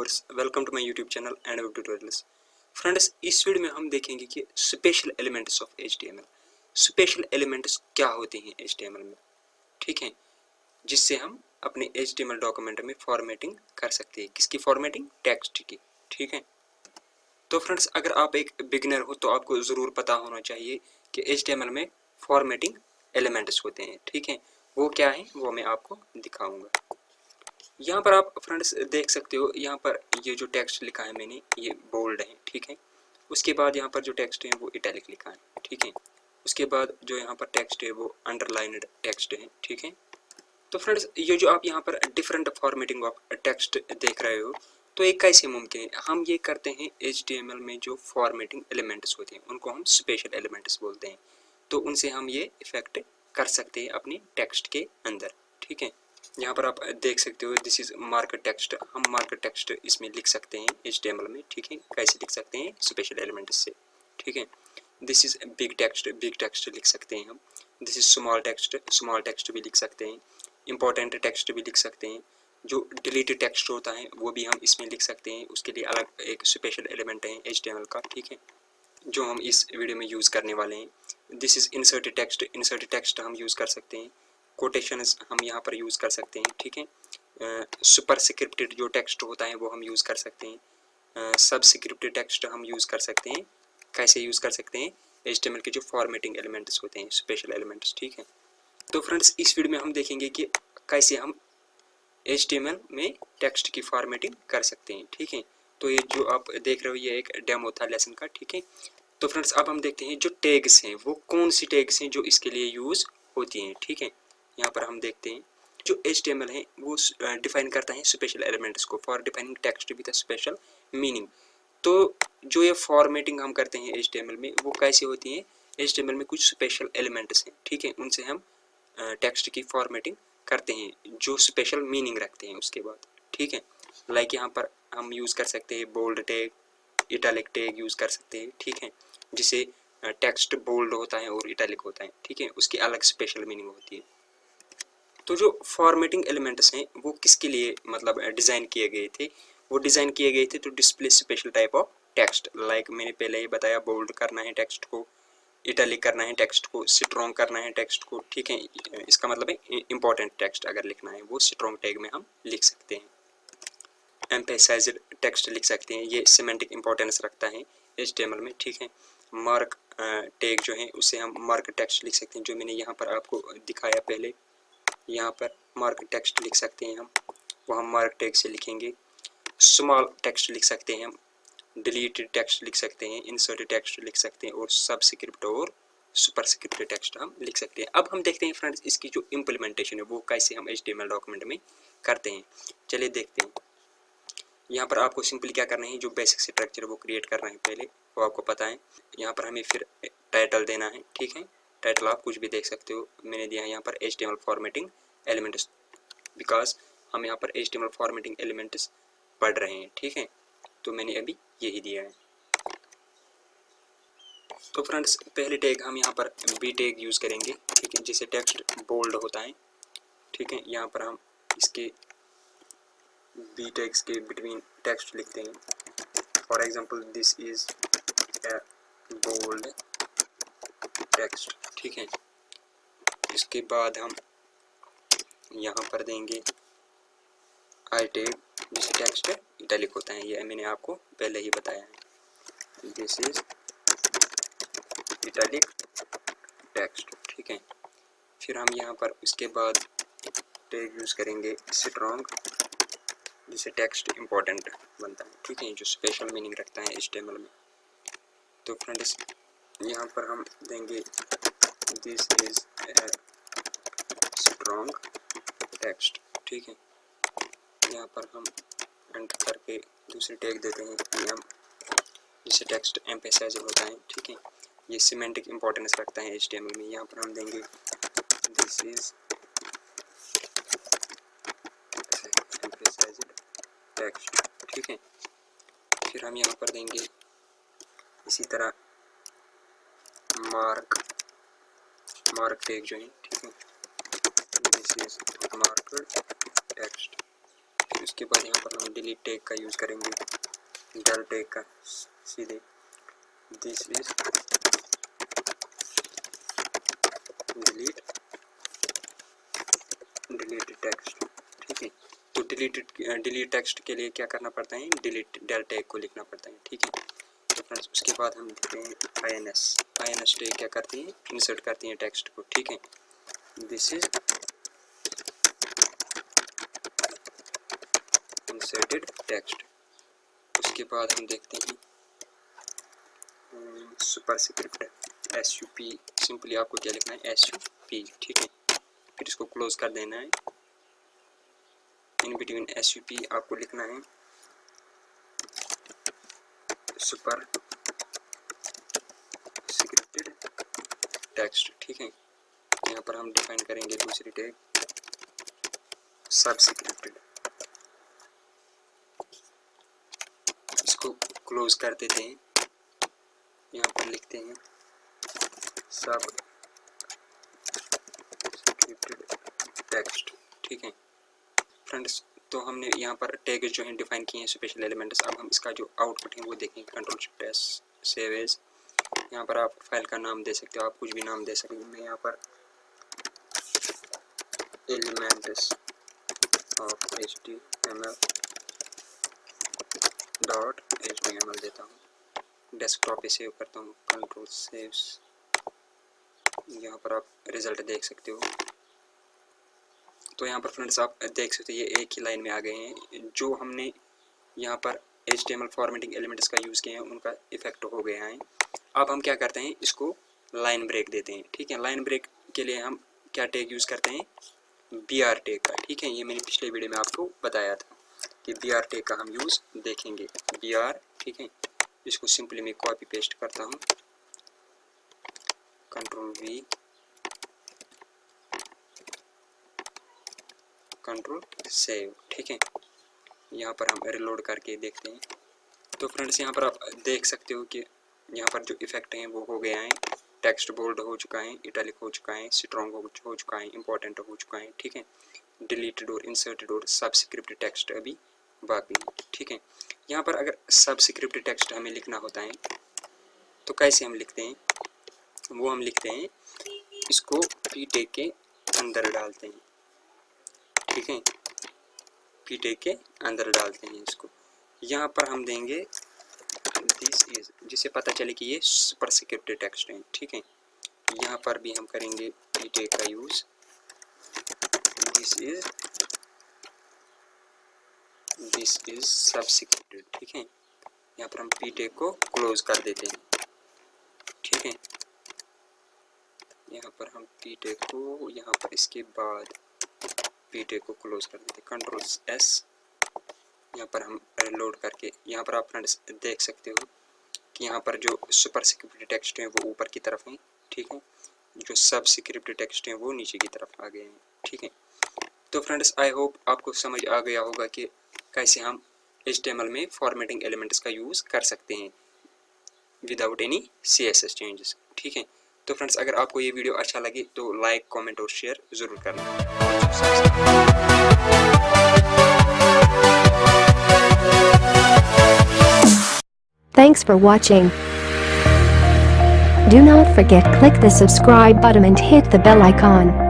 Viewers, welcome to my YouTube channel Endweb tutorials. Friends, इस video में हम देखेंगे कि special elements of HTML. Special elements क्या होते हैं एचटीएमएल में, ठीक है, जिससे हम अपने एचटीएमएल डॉक्यूमेंट में फॉर्मेटिंग कर सकते हैं। किसकी फॉर्मेटिंग? टेक्स्ट की, ठीक है। तो फ्रेंड्स, अगर आप एक बिगिनर हो तो आपको ज़रूर पता होना चाहिए कि एचटीएमएल में फॉर्मेटिंग एलिमेंट्स होते हैं, ठीक है। वो क्या है वो मैं आपको दिखाऊंगा। यहाँ पर आप फ्रेंड्स देख सकते हो, यहाँ पर ये जो टेक्स्ट लिखा है मैंने, ये बोल्ड है, ठीक है। उसके बाद यहाँ पर जो टेक्स्ट है वो इटैलिक लिखा है, ठीक है। उसके बाद जो यहाँ पर टेक्स्ट है वो अंडरलाइन्ड टेक्स्ट है, ठीक है। तो फ्रेंड्स, ये जो आप यहाँ पर डिफरेंट फॉर्मेटिंग ऑफ टेक्स्ट देख रहे हो, तो ये कैसे मुमकिन है? हम ये करते हैं HTML में जो फॉर्मेटिंग एलिमेंट्स होते हैं उनको हम स्पेशल एलिमेंट्स बोलते हैं। तो उनसे हम ये इफेक्ट कर सकते हैं अपने टेक्स्ट के अंदर, ठीक है। यहाँ पर आप देख सकते हो, दिस इज मार्क टेक्स्ट। हम मार्क टेक्स्ट इसमें लिख सकते हैं HTML में, ठीक है। कैसे लिख सकते हैं? स्पेशल एलिमेंट से, ठीक है। दिस इज बिग टेक्स्ट लिख सकते हैं हम। दिस इज स्मॉल टेक्स्ट भी लिख सकते हैं। इंपॉर्टेंट टेक्स्ट भी लिख सकते हैं। जो डिलीटेड टेक्स्ट होता है वो भी हम इसमें लिख सकते हैं। उसके लिए अलग एक स्पेशल एलिमेंट है HTML का, ठीक है, जो हम इस वीडियो में यूज़ करने वाले हैं। दिस इज इंसर्टेड टेक्स्ट हम यूज़ कर सकते हैं। कोटेशंस हम यहाँ पर यूज़ कर सकते हैं, ठीक है। सुपरस्क्रिप्टेड जो टेक्स्ट होता है वो हम यूज़ कर सकते हैं। सबस्क्रिप्टेड टेक्स्ट हम यूज़ कर सकते हैं। कैसे यूज़ कर सकते हैं? HTML के जो फॉर्मेटिंग एलिमेंट्स होते हैं, स्पेशल एलिमेंट्स, ठीक है। तो फ्रेंड्स, इस वीडियो में हम देखेंगे कि कैसे हम HTML में टेक्स्ट की फॉर्मेटिंग कर सकते हैं, ठीक है। तो ये जो आप देख रहे हो ये एक डेमो था लेसन का, ठीक है। तो फ्रेंड्स, अब हम देखते हैं जो टैग्स हैं वो कौन सी टैग्स हैं जो इसके लिए यूज़ होती हैं, ठीक है। यहाँ पर हम देखते हैं जो HTML है वो डिफाइन करता है स्पेशल एलिमेंट्स को for defining text with a special meaning. तो जो ये फॉर्मेटिंग हम करते हैं HTML में वो कैसे होती है? HTML में कुछ स्पेशल एलिमेंट्स हैं, ठीक है, उनसे हम टेक्स्ट की फॉर्मेटिंग करते हैं जो स्पेशल मीनिंग रखते हैं उसके बाद, ठीक है। लाइक यहाँ पर हम यूज़ कर सकते हैं bold tag, italic tag use कर सकते हैं, ठीक है, जिसे टेक्स्ट बोल्ड होता है और इटैलिक होता है, ठीक है, उसकी अलग स्पेशल मीनिंग होती है। तो जो फॉर्मेटिंग एलिमेंट्स हैं वो किसके लिए मतलब डिज़ाइन किए गए थे? वो डिज़ाइन किए गए थे to display special type of text. Like मैंने पहले ही बताया, बोल्ड करना है टेक्स्ट को, इटैलिक करना है टेक्स्ट को, स्ट्रॉन्ग करना है टेक्स्ट को, ठीक है। इसका मतलब है इंपॉर्टेंट टेक्स्ट अगर लिखना है वो स्ट्रॉन्ग टैग में हम लिख सकते हैं। एम्फेसाइज्ड टेक्स्ट लिख सकते हैं, ये सिमेंटिक इंपॉर्टेंस रखता है HTML में, ठीक है। मार्क टैग जो है उसे हम मार्क टेक्स्ट लिख सकते हैं, जो मैंने यहाँ पर आपको दिखाया पहले। यहाँ पर मार्क टेक्स्ट लिख सकते हैं हम, वो हम मार्क टैग से लिखेंगे। स्मॉल टेक्स्ट लिख सकते हैं हम, डिलीटेड टेक्स्ट लिख सकते हैं, इंसर्टेड टेक्स्ट लिख सकते हैं, और सबस्क्रिप्ट और सुपरस्क्रिप्ट टेक्स्ट हम लिख सकते हैं। अब हम देखते हैं फ्रेंड्स इसकी जो इम्प्लीमेंटेशन है वो कैसे हम HTML डॉक्यूमेंट में करते हैं। चलिए देखते हैं। यहाँ पर आपको सिंपली क्या करना है, जो बेसिक स्ट्रक्चर वो क्रिएट करना है पहले, वो आपको पता है। यहाँ पर हमें फिर टाइटल देना है, ठीक है। टाइटल आप कुछ भी देख सकते हो, मैंने दिया है यहाँ पर HTML फॉर्मेटिंग एलिमेंट्स, बिकॉज हम यहाँ पर HTML फॉर्मेटिंग एलिमेंट्स पढ़ रहे हैं, ठीक है। तो मैंने अभी यही दिया है। तो फ्रेंड्स, पहले टैग हम यहाँ पर बी टैग यूज़ करेंगे, ठीक है, जिसे टेक्स्ट बोल्ड होता है, ठीक है। यहाँ पर हम इसके बी टैग्स के बिटवीन टेक्स्ट लिखते हैं। For example, this is a bold text, ठीक है। इसके बाद हम यहाँ पर देंगे आई टैग, जिसे टेक्स्ट इटैलिक होता है, ये मैंने आपको पहले ही बताया है। दिस इज इटैलिक टेक्स्ट, ठीक है। फिर हम यहाँ पर उसके बाद टैग यूज़ करेंगे स्ट्रॉन्ग, जिसे टेक्स्ट इंपॉर्टेंट बनता है, ठीक है, जो स्पेशल मीनिंग रखता है HTML में। तो फ्रेंड्स, यहाँ पर हम देंगे this is a strong text, ठीक है। यहाँ पर हम एंटर करके दूसरी टैग देते हैं PM, जिसे टेक्स्ट एम्फेसाइज होता है, ठीक है। ये सिमेंटिक इंपॉर्टेंस रखता है HTML में। यहाँ पर हम देंगे दिस इज एम्फेसाइज्ड टेक्स्ट, ठीक है। फिर हम यहाँ पर देंगे इसी तरह मार्क टैग जो है, ठीक है, दिस इज मार्क्ड टेक्स्ट, उसके बाद यहाँ पर हम डिलीट टैग का यूज़ करेंगे, डल टैग का सीधे। दिस इज डिलीट टेक्स्ट, ठीक है। तो डिलीट टेक्स्ट के लिए क्या करना पड़ता है, डिलीट डल टैग को लिखना पड़ता है, ठीक है। तो फ्रेंड्स उसके बाद हम लिखते हैं INS टैग क्या करती है, इंसर्ट करती है टेक्स्ट को, ठीक है। This is inserted text. उसके बाद हम देखते हैं सुपरस्क्रिप्ट SUP, सिंपली आपको क्या लिखना है, SUP, ठीक है। फिर इसको क्लोज कर देना है। इन बिटवीन SUP आपको लिखना है सुपर स्क्रिप्टेड टेक्स्ट, ठीक है। यहाँ पर हम डिफाइन करेंगे दूसरी टैग सबस्क्रिप्टेड, इसको क्लोज कर देते हैं। यहाँ पर लिखते हैं सबस्क्रिप्टेड टेक्स्ट, ठीक है। फ्रेंड्स तो हमने यहाँ पर टैग जो है डिफाइन किए हैं स्पेशल एलिमेंट्स। अब हम इसका जो आउटपुट है वो देखेंगे, Ctrl+S सेव एज। यहाँ पर आप फाइल का नाम दे सकते हो, आप कुछ भी नाम दे सकते हो। मैं यहाँ पर एलिमेंट्स ऑफ HTML देता हूँ, डेस्कटॉप पे सेव करता हूँ, Ctrl सेव्स। यहाँ पर आप रिजल्ट देख सकते हो। तो यहाँ पर फ्रेंड्स आप देख सकते हो ये एक ही लाइन में आ गए हैं। जो हमने यहाँ पर HTML फॉर्मेटिंग एलिमेंट्स का यूज़ किए हैं उनका इफेक्ट हो गया है। अब हम क्या करते हैं, इसको लाइन ब्रेक देते हैं, ठीक है। लाइन ब्रेक के लिए हम क्या टैग यूज़ करते हैं, BR टैग का, ठीक है। ये मैंने पिछले वीडियो में आपको बताया था कि BR टैग का हम यूज़ देखेंगे, BR, ठीक है। इसको सिंपली मैं कॉपी पेस्ट करता हूँ, Ctrl+V, Ctrl सेव, ठीक है। यहाँ पर हम रिलोड करके देखते हैं। तो फ्रेंड्स यहाँ पर आप देख सकते हो कि यहाँ पर जो इफेक्ट हैं वो हो गया है। टेक्स्ट बोल्ड हो चुका है, इटैलिक हो चुका है, स्ट्रॉन्ग हो चुका है, इंपॉर्टेंट हो चुका है, ठीक है। डिलीटेड और इंसर्टेड और सबस्क्रिप्ट टेक्स्ट अभी बाकी है, ठीक है। यहाँ पर अगर सबस्क्रिप्ट टेक्स्ट हमें लिखना होता है तो कैसे हम लिखते हैं, वो हम लिखते हैं इसको P टैग के अंदर डालते हैं, ठीक है। P टैग के अंदर डालते हैं इसको। यहाँ पर हम देंगे दिस इज, जिससे पता चले कि ये सुपरस्क्रिप्ट टेक्स्ट है, ठीक है। यहाँ पर भी हम करेंगे P टैग का यूज़, दिस इज सबस्क्रिप्टेड, ठीक है। यहाँ पर हम P टैग को क्लोज कर देते हैं, ठीक है। यहाँ पर हम P टैग को, यहाँ पर इसके बाद P टैग को क्लोज कर देते हैं, Ctrl+S। यहाँ पर हम लोड करके, यहाँ पर आप फ्रेंड्स देख सकते हो कि यहाँ पर जो सुपरस्क्रिप्ट टेक्स्ट हैं वो ऊपर की तरफ हैं, ठीक है। जो सबस्क्रिप्ट टेक्स्ट हैं वो नीचे की तरफ आ गए हैं, ठीक है। तो फ्रेंड्स आई होप आपको समझ आ गया होगा कि कैसे हम HTML में फॉर्मेटिंग एलिमेंट्स का यूज़ कर सकते हैं विदाउट एनी CSS चेंजेस, ठीक है। तो फ्रेंड्स अगर आपको ये वीडियो अच्छा लगे तो लाइक, कमेंट और शेयर ज़रूर करना। Thanks for watching. Do not forget click the subscribe button and hit the bell icon.